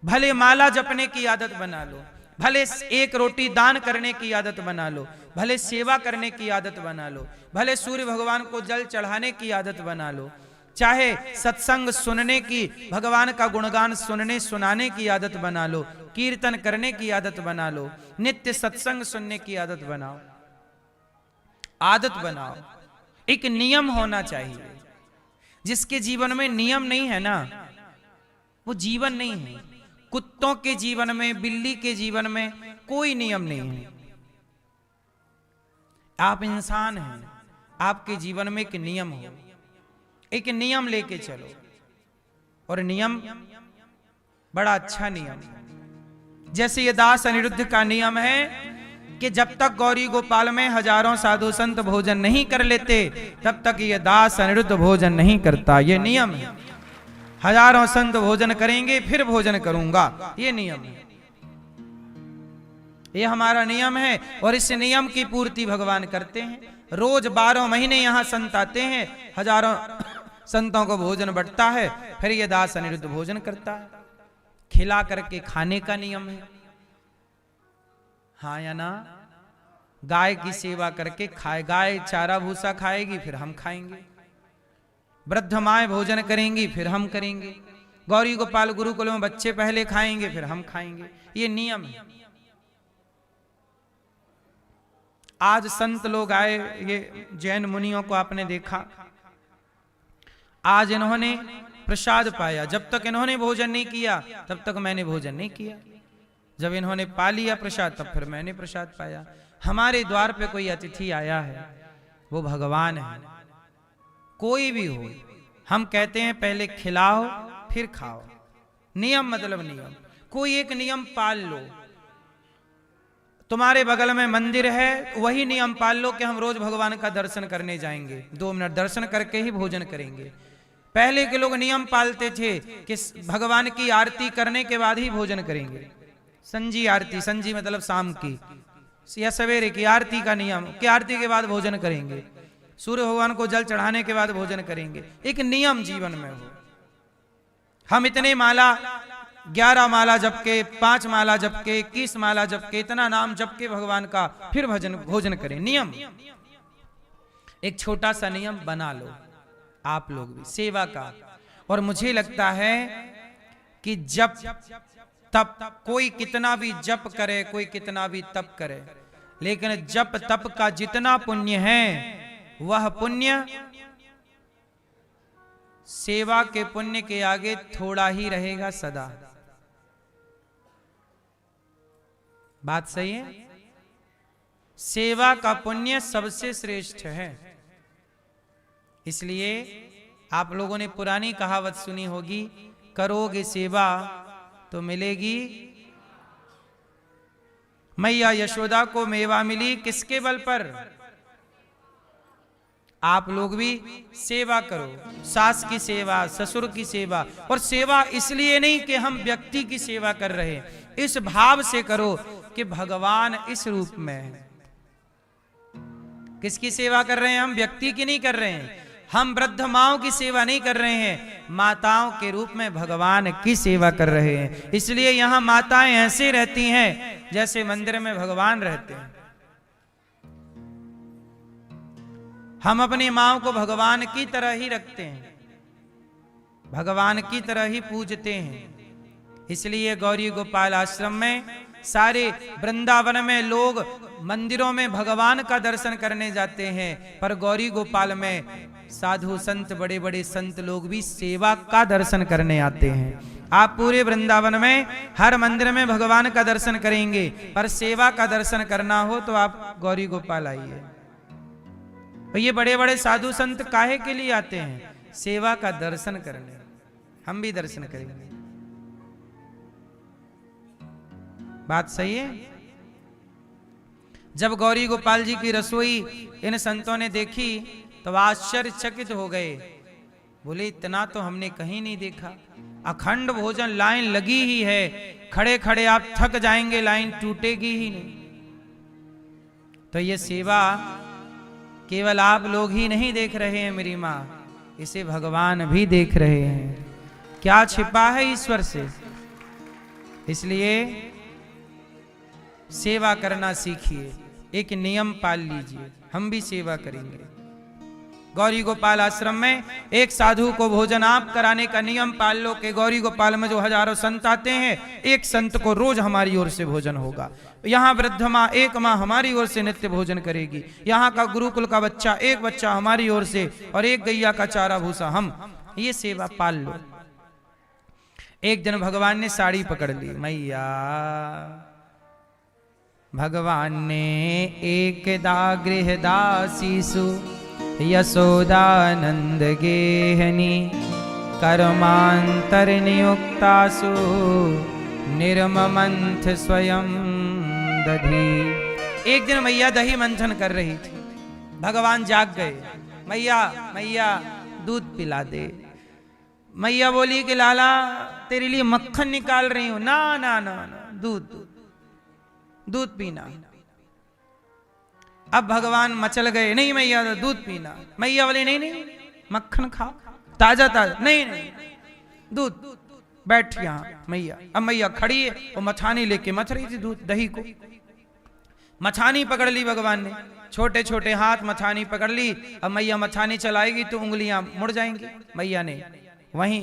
भले माला जपने की आदत बना लो, भले एक रोटी दान करने की आदत बना लो, भले सेवा करने की आदत बना लो, भले सूर्य भगवान को जल चढ़ाने की आदत बना लो, चाहे सत्संग सुनने की, भगवान का गुणगान सुनने सुनाने की आदत बना लो, कीर्तन करने की आदत बना लो, नित्य सत्संग सुनने की आदत बनाओ, आदत बनाओ। एक नियम होना चाहिए। जिसके जीवन में नियम नहीं है ना, वो जीवन नहीं है। कुत्तों के जीवन में, बिल्ली के जीवन में कोई नियम नहीं है। आप इंसान हैं, आपके जीवन में एक नियम हो, एक नियम लेके चलो। और नियम बड़ा अच्छा नियम, जैसे ये दास अनिरुद्ध का नियम है कि जब तक गौरी गोपाल में हजारों साधु संत भोजन नहीं कर लेते, तब तक ये दास अनिरुद्ध भोजन नहीं करता। ये नियम है। हजारों संत भोजन करेंगे फिर भोजन करूंगा, ये नियम है। ये हमारा नियम है और इस नियम की पूर्ति भगवान करते हैं। रोज 12 महीने यहां संत आते हैं, हजारों संतों को भोजन बंटता है, फिर ये दास अनिरुद्ध भोजन करता है। खिला करके खाने का नियम है, हाँ या ना? गाय की सेवा करके खाए, गाय चारा भूसा खाएगी फिर हम खाएंगे, वृद्ध माए भोजन करेंगी फिर हम करेंगे, गौरी गोपाल गुरुकुल में बच्चे पहले खाएंगे फिर हम खाएंगे, ये नियम है। आज संत लोग आए, ये जैन मुनियों को आपने देखा, आज इन्होंने प्रसाद पाया, जब तक इन्होंने भोजन नहीं किया तब तक मैंने भोजन नहीं किया, जब इन्होंने पा लिया प्रसाद तब फिर मैंने प्रसाद पाया। हमारे द्वार पे कोई अतिथि आया है, वो भगवान है, कोई भी हो, हम कहते हैं पहले खिलाओ फिर खाओ। नियम मतलब नियम, कोई एक नियम पाल लो। तुम्हारे बगल में मंदिर है, वही नियम पाल लो कि हम रोज भगवान का दर्शन करने जाएंगे, 2 मिनट दर्शन करके ही भोजन करेंगे। पहले के लोग नियम पालते थे कि भगवान की आरती करने के बाद ही भोजन करेंगे। संजी आरती, संजी मतलब शाम की या सवेरे की आरती का नियम कि आरती के बाद भोजन करेंगे, सूर्य भगवान को जल चढ़ाने के बाद भोजन करेंगे। एक नियम जीवन में हो। हम इतने माला, 11 माला जप के, 5 माला जप के, 21 माला जप के, इतना नाम जप के भगवान का फिर भोजन करें। नियम, एक छोटा सा नियम बना लो आप लोग भी सेवा का। और मुझे लगता है कि जप तप, कोई कितना भी जप करे, कोई कितना भी तप करे, लेकिन जप तप का जितना पुण्य है वह पुण्य सेवा के पुण्य के आगे थोड़ा ही रहेगा सदा। बात सही है? सेवा का पुण्य सबसे श्रेष्ठ है। इसलिए आप लोगों ने पुरानी कहावत सुनी होगी, करोगे सेवा तो मिलेगी। मैया यशोदा को मेवा मिली किसके बल पर? आप लोग भी सेवा करो, सास की सेवा, ससुर की सेवा। और सेवा इसलिए नहीं कि हम व्यक्ति की सेवा कर रहे हैं, इस भाव से करो कि भगवान इस रूप में है। किसकी सेवा कर रहे हैं? हम व्यक्ति की नहीं कर रहे हैं, हम वृद्ध माओं की सेवा नहीं कर रहे हैं, माताओं के रूप में भगवान की सेवा कर रहे हैं। इसलिए यहां माताएं ऐसे रहती हैं जैसे मंदिर में भगवान रहते हैं। हम अपनी माओं को भगवान की तरह ही रखते हैं, भगवान की तरह ही पूजते हैं। इसलिए गौरी गोपाल आश्रम में, सारे वृंदावन में लोग मंदिरों में भगवान का दर्शन करने जाते हैं, पर गौरी गोपाल में साधु संत, बड़े बड़े संत लोग भी सेवा का दर्शन करने आते हैं। आप पूरे वृंदावन में हर मंदिर में भगवान का दर्शन करेंगे, पर सेवा का दर्शन करना हो तो आप गौरी गोपाल आइए। तो ये बड़े बड़े साधु संत काहे के लिए आते हैं? सेवा का दर्शन करने। हम भी दर्शन करेंगे। बात सही है? जब गौरी गोपाल जी की रसोई इन संतों ने देखी तो आश्चर्यचकित हो गए। बोले इतना तो हमने कहीं नहीं देखा, अखंड भोजन, लाइन लगी ही है, खड़े खड़े आप थक जाएंगे, लाइन टूटेगी ही नहीं। तो ये सेवा केवल आप लोग ही नहीं देख रहे हैं मेरी माँ, इसे भगवान भी देख रहे हैं। क्या छिपा है ईश्वर से? इसलिए सेवा करना सीखिए, एक नियम पाल लीजिए, हम भी सेवा करेंगे। गौरी गोपाल आश्रम में एक साधु को भोजन आप कराने का नियम पाल लो कि गौरी गोपाल में जो हजारों संत आते हैं, एक संत को रोज हमारी ओर से भोजन होगा। यहाँ वृद्ध माँ एक माँ हमारी ओर से नित्य भोजन करेगी। यहाँ का गुरुकुल का बच्चा एक बच्चा हमारी ओर से, और एक गैया का चारा भूसा हम। ये सेवा पाल लो। एक दिन भगवान ने साड़ी पकड़ ली। मैया भगवान ने एकदा गृहदासीसु यशोदानंद गेहनी कर्मांतर नियुक्तासु निर्ममंथ स्वयं दधी। एक दिन मैया दही मंथन कर रही थी। भगवान जाग गए। मैया मैया दूध पिला दे। मैया बोली कि लाला तेरे लिए मक्खन निकाल रही हूं। ना ना ना ना, दूध दूध पीना। अब भगवान मचल गए, नहीं मैया दूध पीना। मैया बोली नहीं नहीं, मक्खन खाओ, ताजा ताजा। नहीं नहीं, दूध। बैठ यहां मैया। अब मैया खड़ी है, वो मछानी लेके मथ रही थी दूध दही को। मछानी पकड़ ली भगवान ने, छोटे छोटे हाथ मछानी पकड़ ली। अब मैया मछानी चलाएगी तो उंगलियां मुड़ जाएंगी। मैया ने वहीं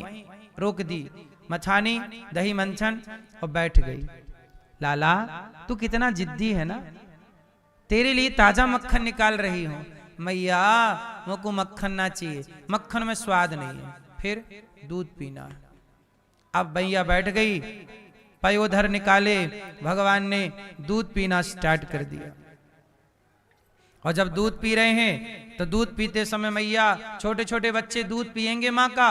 रोक दी मछानी, दही मंथन, और बैठ गई। लाला तू कितना जिद्दी है ना, तेरे लिए ताजा मक्खन निकाल रही हूं। मैया मुझको मक्खन ना चाहिए, मक्खन में स्वाद नहीं है, फिर दूध पीना। अब मैया बैठ गई, पयोधर निकाले, भगवान ने दूध पीना स्टार्ट कर दिया। और जब दूध पी रहे हैं तो दूध पीते समय मैया, छोटे छोटे बच्चे दूध पिएंगे माँ का,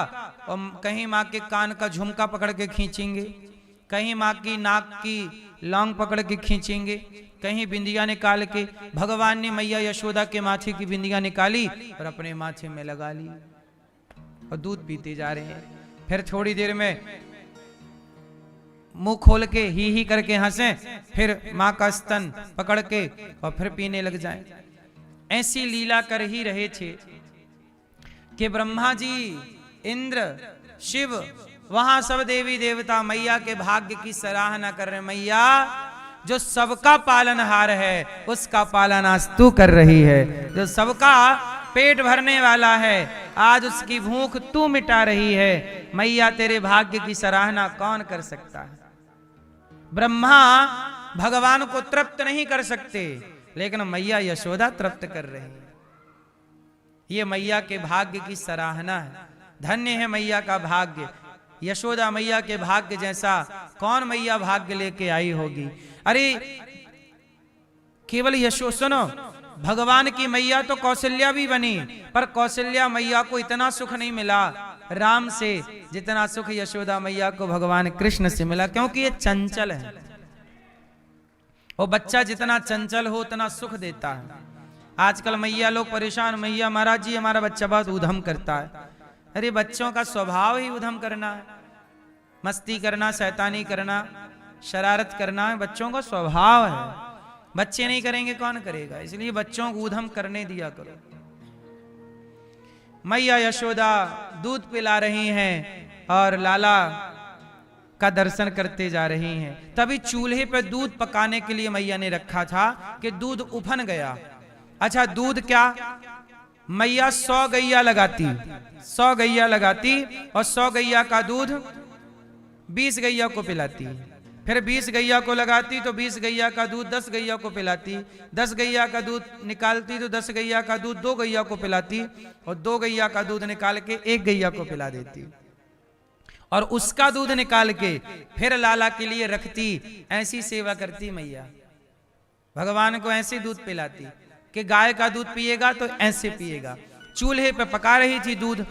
और कहीं माँ के कान का झुमका पकड़ के खींचेंगे, कहीं माँ की नाक की लौंग पकड़ के खींचेंगे, कहीं बिंदिया निकाल के। भगवान ने मैया यशोदा के माथे की बिंदिया निकाली और अपने माथे में लगा ली, और दूध पीते जा रहे हैं। फिर थोड़ी देर में मुंह खोल के ही करके हंसे, फिर माँ का स्तन पकड़ के और फिर पीने लग जाएं। ऐसी लीला कर ही रहे थे कि ब्रह्मा जी, इंद्र, शिव, वहां सब देवी देवता मैया के भाग्य की सराहना कर रहे। मैया जो सबका पालनहार है, उसका पालन आज तू कर रही है। जो सबका पेट भरने वाला है, आज उसकी भूख तू मिटा रही है। मैया तेरे भाग्य की सराहना कौन कर सकता है। ब्रह्मा भगवान को तृप्त नहीं कर सकते, लेकिन मैया यशोदा तृप्त कर रही है। ये मैया के भाग्य की सराहना है। धन्य है मैया का भाग्य। यशोदा मैया के भाग्य जैसा कौन मैया भाग्य लेके आई होगी। अरे केवल सुनो, भगवान की मैया तो कौशल्या भी बनी, पर कौशल्या मैया को इतना सुख नहीं मिला राम से जितना सुख यशोदा मैया को भगवान कृष्ण से मिला, क्योंकि ये चंचल है। वो बच्चा जितना चंचल हो उतना सुख देता है। आजकल मैया लोग परेशान, मैया महाराज जी हमारा बच्चा बहुत उधम करता है। अरे बच्चों का स्वभाव ही उधम करना है, मस्ती करना, शैतानी करना, शरारत करना है बच्चों का स्वभाव है। बच्चे नहीं करेंगे कौन करेगा, इसलिए बच्चों को उधम करने दिया करो। मैया यशोदा दूध पिला रही हैं और लाला का दर्शन करते जा रही हैं। तभी चूल्हे पर दूध पकाने के लिए मैया ने रखा था कि दूध उफन गया। अच्छा दूध क्या, मैया 100 गैया लगाती, 100 गैया लगाती और 100 गैया का दूध 20 गैया को पिलाती। फिर 20 गैया को लगाती तो 20 गैया का दूध 10 गैया को पिलाती। 10 गैया का दूध निकालती तो 10 गैया का दूध 2 गैया को पिलाती, और 2 गैया का दूध निकाल के 1 गैया को पिला देती, और उसका दूध निकाल के फिर लाला के लिए रखती। ऐसी सेवा करती मैया, भगवान को ऐसे दूध पिलाती कि गाय का दूध पिएगा तो ऐसे पिएगा। चूल्हे पे पका रही थी दूध,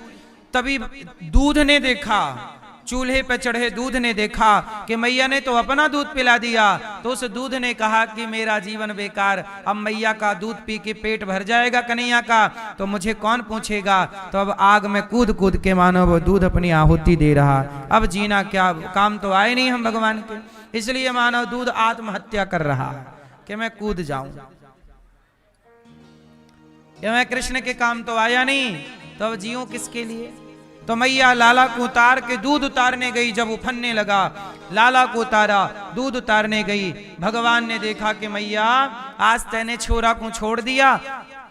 तभी दूध ने देखा, चूल्हे पे चढ़े दूध ने देखा कि मैया ने तो अपना दूध पिला दिया। तो उस दूध ने कहा कि मेरा जीवन बेकार, अब मैया का दूध पी के पेट भर जाएगा कन्हैया का, तो मुझे कौन पूछेगा। तो अब आग में कूद कूद के मानो वो दूध अपनी आहुति दे रहा। अब जीना क्या, काम तो आए नहीं हम भगवान के, इसलिए मानो दूध आत्महत्या कर रहा कि मैं कूद जाऊं। मैं कृष्ण के काम तो आया नहीं, तो अब जीऊं किसके लिए। तो मैया लाला को उतार के दूध उतारने गई, जब उफनने लगा लाला को उतारा, दूध उतारने गई। भगवान ने देखा कि मैया आज तैने छोरा को छोड़ दिया,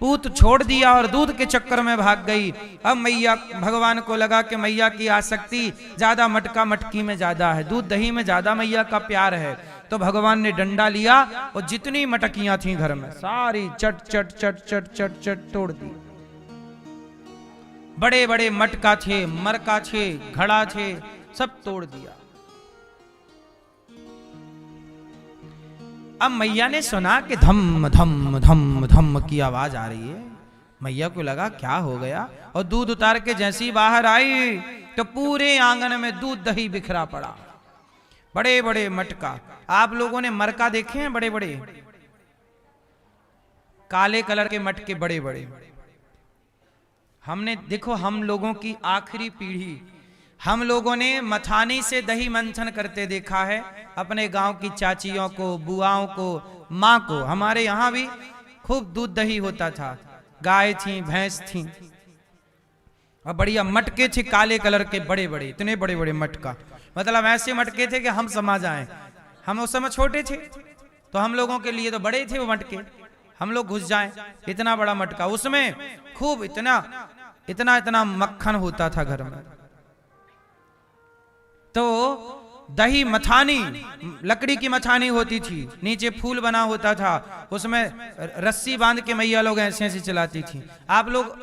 पूत छोड़ दिया और दूध के चक्कर में भाग गई। अब मैया, भगवान को लगा कि मैया की आसक्ति ज्यादा मटका मटकी में ज्यादा है, दूध दही में ज्यादा मैया का प्यार है। तो भगवान ने डंडा लिया और जितनी मटकियां थी घर में सारी चट चट चट चट चट चट तोड़ दी। बड़े बड़े मटका थे, मरका थे, घड़ा थे, सब तोड़ दिया। अब मैया ने सुना कि धम धम धम धम की आवाज आ रही है। मैया को लगा क्या हो गया, और दूध उतार के जैसी बाहर आई तो पूरे आंगन में दूध दही बिखरा पड़ा। बड़े बड़े मटका, आप लोगों ने मरका देखे हैं? बड़े बड़े काले कलर के मटके, बड़े बड़े। हमने देखो, हम लोगों की आखिरी पीढ़ी, हम लोगों ने मथानी से दही मंथन करते देखा है अपने गांव की चाचियों को, बुआओं को, माँ को। हमारे यहाँ भी खूब दूध दही होता था, गाय थी, भैंस थी, और बढ़िया मटके थे काले कलर के, बड़े बड़े, इतने बड़े बड़े मटका, मतलब ऐसे मटके थे कि हम समा जाएं। हम उस समय छोटे थे तो हम लोगों के लिए तो बड़े थे वो मटके, हम लोग घुस जाएं, इतना बड़ा मटका। उसमें खूब इतना इतना इतना मक्खन होता था घर में। तो दही मथानी, लकड़ी की मथानी होती थी, नीचे फूल बना होता था, उसमें रस्सी बांध के मैया लोग ऐसे ऐसे चलाती थी। आप लोग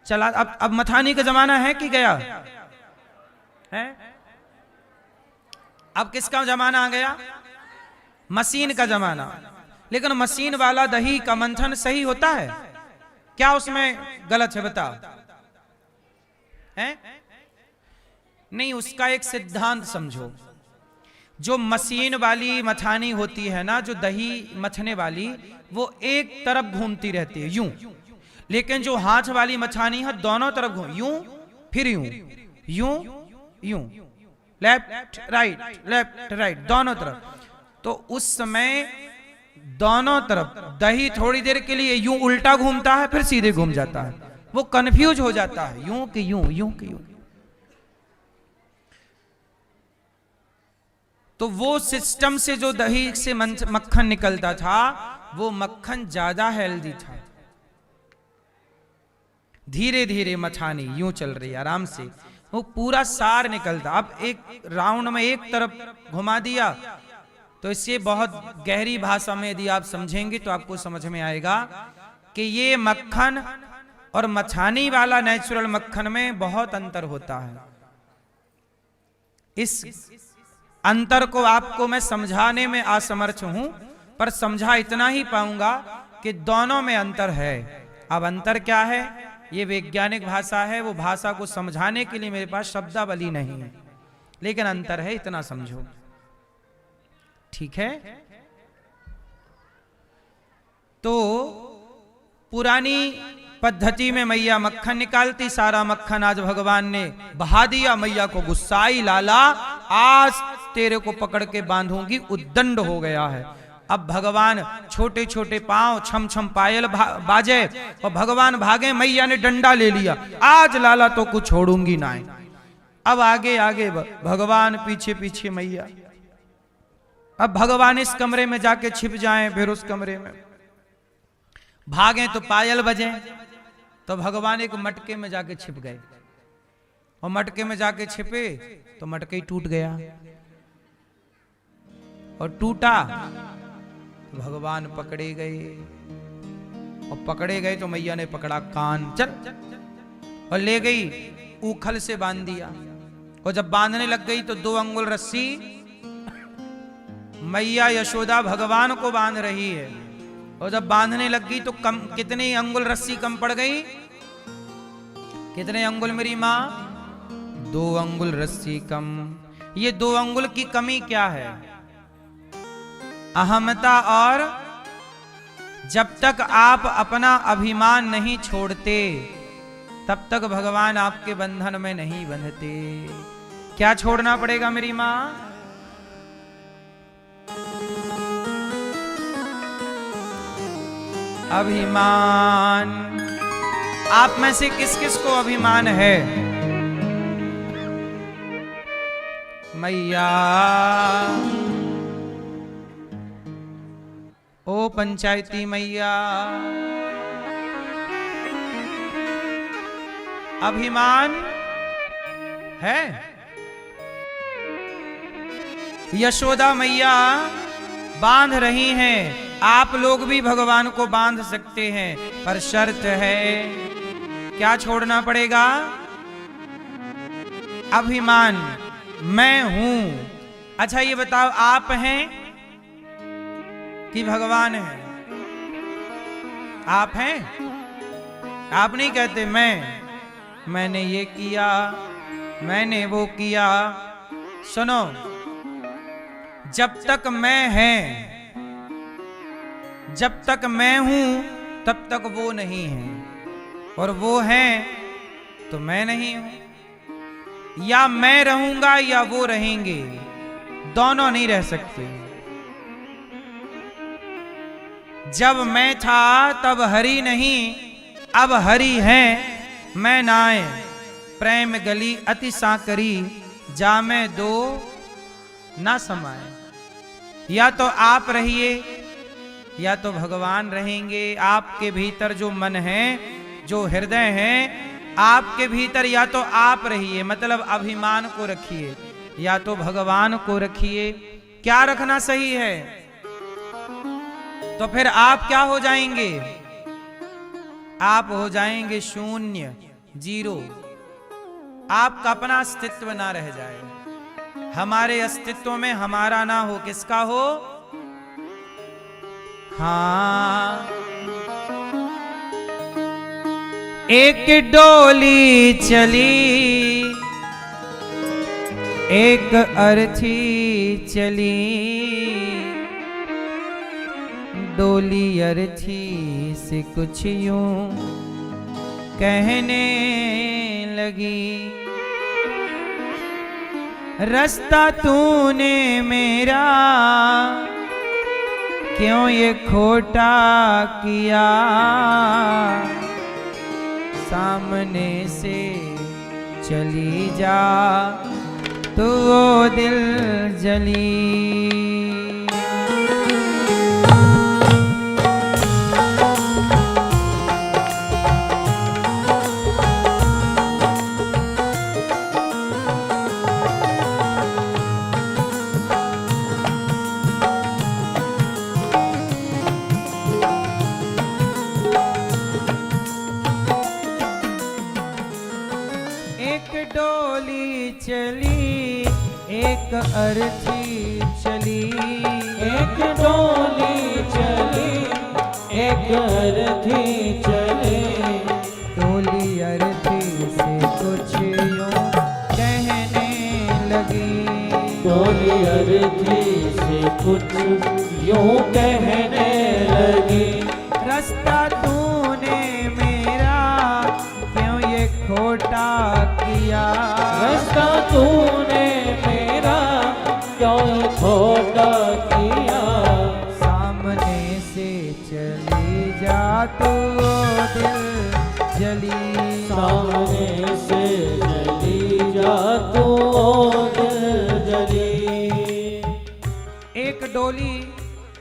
चला, अब मथानी का जमाना है कि गया है? अब किसका जमाना आ गया? मशीन का जमाना। लेकिन मशीन वाला दही का मंथन सही होता है क्या? उसमें गलत है? बताओ। है? नहीं, उसका एक सिद्धांत समझो। जो मशीन वाली मथानी होती है ना, जो दही मथने वाली, वो एक तरफ घूमती रहती है यूं, लेकिन जो हाथ वाली मथानी है दोनों तरफ घूम, यूं फिर यूं, यूं यूं, लेफ्ट राइट दोनों तरफ। तो उस समय दोनों तरफ दही थोड़ी देर के लिए यूं उल्टा घूमता है, फिर सीधे घूम जाता है, वो कंफ्यूज हो जाता है, यूं कि यूं, यूं कि यूं। तो वो सिस्टम से जो दही से मक्खन निकलता था, वो मक्खन ज्यादा हेल्दी था। धीरे धीरे मथानी यूं चल रही, आराम से वो पूरा सार निकलता। अब एक राउंड में एक तरफ घुमा दिया, तो इससे बहुत गहरी भाषा में यदि आप समझेंगे तो आपको समझ में आएगा कि ये मक्खन और मथानी वाला नेचुरल मक्खन में बहुत अंतर होता है। इस अंतर को आपको मैं समझाने में असमर्थ हूं, पर समझा इतना ही पाऊंगा कि दोनों में अंतर है। अब अंतर क्या है, ये वैज्ञानिक भाषा है, वो भाषा को समझाने के लिए मेरे पास शब्दावली नहीं है, लेकिन अंतर है, इतना समझो, ठीक है? तो पुरानी पद्धति में मैया मक्खन निकालती, सारा मक्खन आज भगवान ने बहा दिया। मैया को गुस्सा आई, लाला आज तेरे को पकड़ के बांधूंगी, उद्दंड हो गया है। अब भगवान छोटे छोटे पांव, छम छम पायल बाजे और भगवान भागे। मैया ने डंडा ले लिया, आज लाला तो कुछ छोड़ूंगी ना। अब आगे आगे भगवान, पीछे पीछे मैया। अब भगवान इस कमरे में जाके छिप जाएं, फिर उस कमरे में भागे तो पायल बजे, तो भगवान एक मटके में जाके छिप गए, और मटके में जाके छिपे तो मटके ही टूट गया, और टूटा तो भगवान पकड़े गए, और पकड़े गए तो मैया ने पकड़ा कान, चल, और ले गई, ऊखल से बांध दिया। और जब बांधने लग गई तो 2 अंगुल रस्सी मैया यशोदा भगवान को बांध रही है, और जब बांधने लग गई तो कितने अंगुल रस्सी कम पड़ गई? कितने अंगुल मेरी माँ? 2 अंगुल रस्सी कम। ये 2 अंगुल की कमी क्या है? अहमता। और जब तक आप अपना अभिमान नहीं छोड़ते, तब तक भगवान आपके बंधन में नहीं बंधते। क्या छोड़ना पड़ेगा मेरी माँ? अभिमान। आप में से किस किस को अभिमान है? मैया। ओ पंचायती मैया, अभिमान है। यशोदा मैया बांध रही हैं, आप लोग भी भगवान को बांध सकते हैं, पर शर्त है, क्या छोड़ना पड़ेगा? अभिमान, मैं हूं। अच्छा ये बताओ, आप हैं कि भगवान है? आप हैं? आप नहीं कहते मैंने ये किया, मैंने वो किया। सुनो, जब तक मैं है, जब तक मैं हूं तब तक वो नहीं है, और वो है तो मैं नहीं हूं। या मैं रहूंगा या वो रहेंगे, दोनों नहीं रह सकते। जब मैं था तब हरि नहीं, अब हरि है मैं नाए। प्रेम गली अति साकरी, जामे दो ना समाए। या तो आप रहिए या तो भगवान रहेंगे। आपके भीतर जो मन है, जो हृदय है, आपके भीतर या तो आप रहिए, मतलब अभिमान को रखिए, या तो भगवान को रखिए। क्या रखना सही है? तो फिर आप क्या हो जाएंगे? आप हो जाएंगे शून्य, जीरो। आपका अपना अस्तित्व ना रह जाए। हमारे अस्तित्व में हमारा ना हो, किसका हो? हाँ, एक डोली चली, एक अर्थी चली, डोली अर्थी से कुछ यूं कहने लगी, रास्ता तूने मेरा क्यों ये खोटा किया, सामने से चली जा तो वो दिल जली। चली एक अर्थी चली, एक डोली चली एक अर्थी चली, डोली अर्थी से कुछ यूं कहने लगी, डोली अर्थी से कुछ यूं कहने लगी, रास्ता तूने मेरा क्यों ये खोटा किया, रास्ता तूने मेरा क्यों खोटा किया, सामने से चली जा तो दिल जली, सामने से चली जा तो दिल जली। एक डोली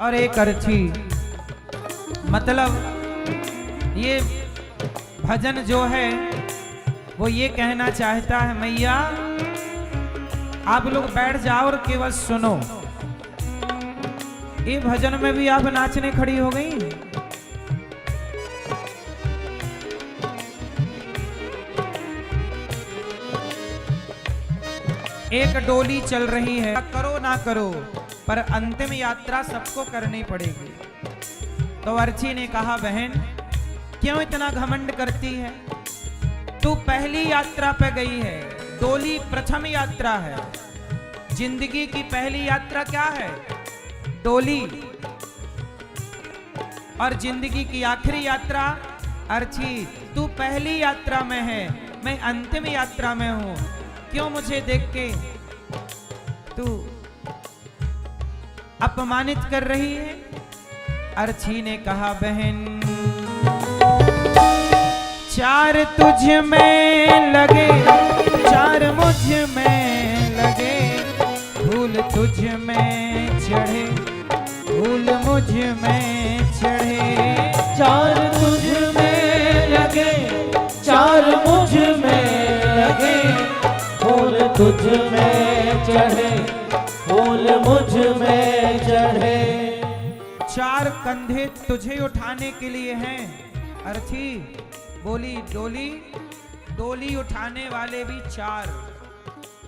और एक अर्थी, मतलब ये भजन जो है वो ये कहना चाहता है, मैया आप लोग बैठ जाओ और केवल सुनो। ये भजन में भी आप नाचने खड़ी हो गई। एक डोली चल रही है, करो ना करो पर अंतिम यात्रा सबको करनी पड़ेगी। तो अर्ची ने कहा, बहन क्यों इतना घमंड करती है? तू पहली यात्रा पे गई है, डोली प्रथम यात्रा है। जिंदगी की पहली यात्रा क्या है? डोली। और जिंदगी की आखिरी यात्रा अर्ची। तू पहली यात्रा में है, मैं अंतिम यात्रा में हूं। क्यों मुझे देख के तू अपमानित कर रही है? अर्ची ने कहा, बहन चार तुझ में लगे, चार मुझ में लगे, तुझ में चढ़े, फूल मुझ में चढ़े। चार तुझ में लगे, चार मुझ में लगे, फूल तुझ में चढ़े, फूल मुझ में चढ़े। चार कंधे तुझे उठाने के लिए हैं अर्थी। बोली डोली, डोली उठाने वाले भी चार,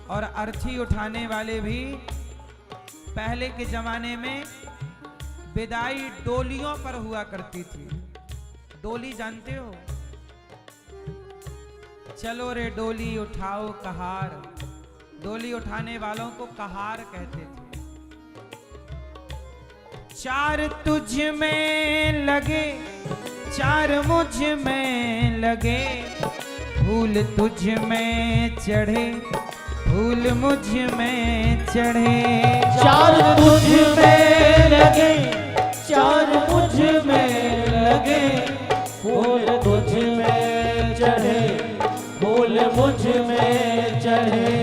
और अर्थी उठाने वाले भी। पहले के जमाने में विदाई डोलियों पर हुआ करती थी। डोली जानते हो? चलो रे डोली उठाओ कहार, डोली उठाने वालों को कहार कहते थे। चार तुझ में लगे, चार मुझ में लगे, फूल तुझ में चढ़े, फूल मुझ में चढ़े। चार तुझ में लगे, चार मुझ में लगे, फूल तुझ में चढ़े, फूल मुझ में चढ़े।